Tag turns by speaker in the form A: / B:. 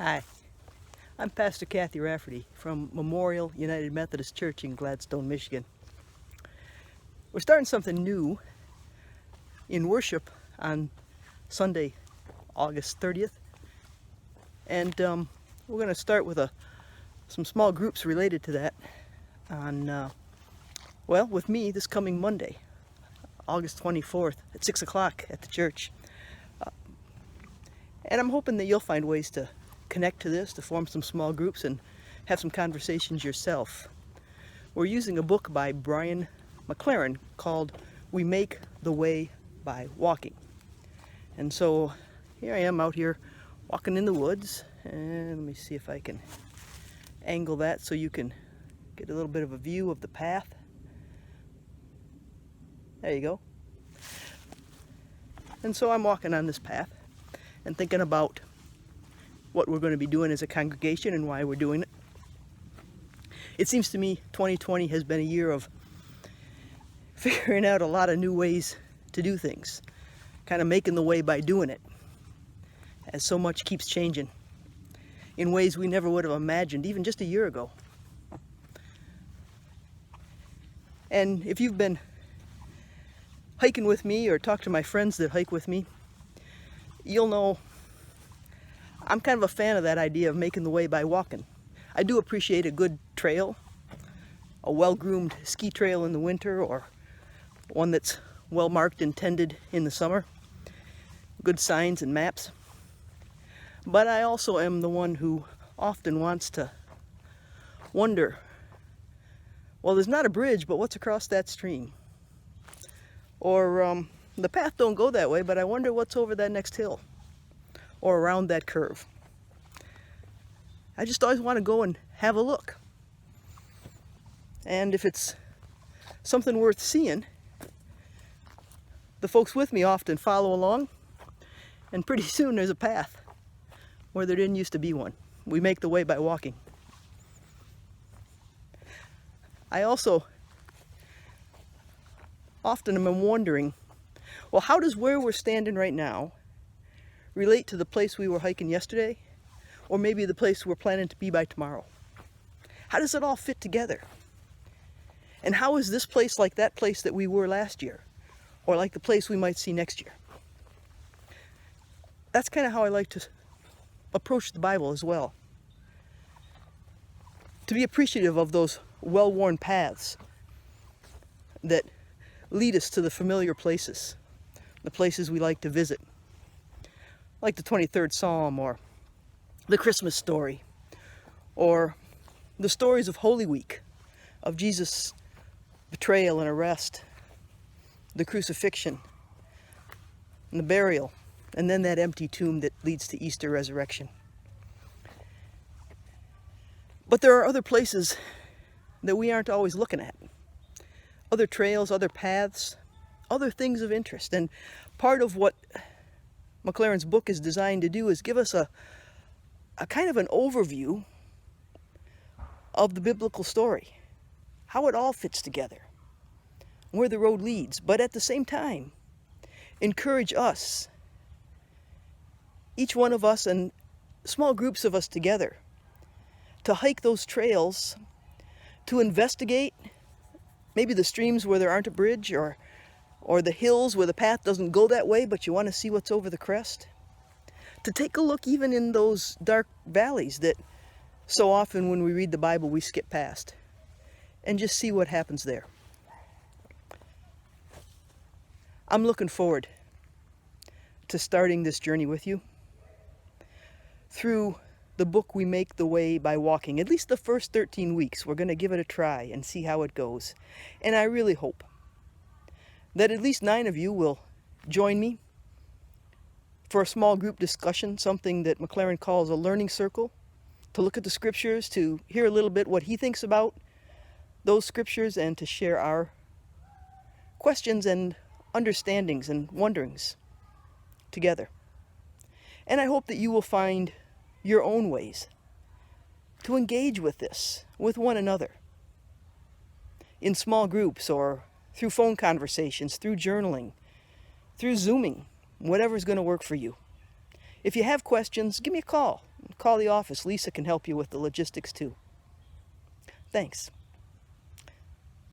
A: Hi, I'm Pastor Kathy Rafferty from Memorial United Methodist Church in Gladstone, Michigan. We're starting something new in worship on Sunday, August 30th, and we're going to start with some small groups related to that on, with me this coming Monday, August 24th at 6 o'clock at the church. And I'm hoping that you'll find ways to connect to this, to form some small groups and have some conversations yourself. We're using a book by Brian McLaren called We Make the Way by Walking. And so here I am out here walking in the woods, and let me see if I can angle that so you can get a little bit of a view of the path. There you go. And so I'm walking on this path and thinking about what we're going to be doing as a congregation and why we're doing it. It seems to me 2020 has been a year of figuring out a lot of new ways to do things, kind of making the way by doing it, as so much keeps changing in ways we never would have imagined even just a year ago. And if you've been hiking with me or talked to my friends that hike with me, you'll know I'm kind of a fan of that idea of making the way by walking. I do appreciate a good trail, a well-groomed ski trail in the winter, or one that's well-marked and tended in the summer, good signs and maps. But I also am the one who often wants to wonder, well, there's not a bridge, but what's across that stream? Or the path don't go that way, but I wonder what's over that next hill or around that curve. I just always want to go and have a look. And if it's something worth seeing, the folks with me often follow along, and pretty soon there's a path where there didn't used to be one. We make the way by walking. I also often am wondering, well, how does where we're standing right now relate to the place we were hiking yesterday, or maybe the place we're planning to be by tomorrow? How does it all fit together? And how is this place like that place that we were last year, or like the place we might see next year? That's kind of how I like to approach the Bible as well. To be appreciative of those well-worn paths that lead us to the familiar places, the places we like to visit, like the 23rd Psalm, or the Christmas story, or the stories of Holy Week, of Jesus' betrayal and arrest, the crucifixion, and the burial, and then that empty tomb that leads to Easter resurrection. But there are other places that we aren't always looking at. Other trails, other paths, other things of interest. And part of what McLaren's book is designed to do is give us a kind of an overview of the biblical story, how it all fits together, where the road leads, but at the same time, encourage us, each one of us and small groups of us together, to hike those trails, to investigate maybe the streams where there aren't a bridge, or the hills where the path doesn't go that way, but you want to see what's over the crest. To take a look even in those dark valleys that so often when we read the Bible we skip past, and just see what happens there. I'm looking forward to starting this journey with you through the book We Make the Way by Walking. At least the first 13 weeks, we're going to give it a try and see how it goes. And I really hope that at least 9 of you will join me for a small group discussion, something that McLaren calls a learning circle, to look at the scriptures, to hear a little bit what he thinks about those scriptures, and to share our questions and understandings and wonderings together. And I hope that you will find your own ways to engage with this, with one another, in small groups, or through phone conversations, through journaling, through Zooming, whatever's going to work for you. If you have questions, give me a call. call the office. Lisa can help you with the logistics too. Thanks.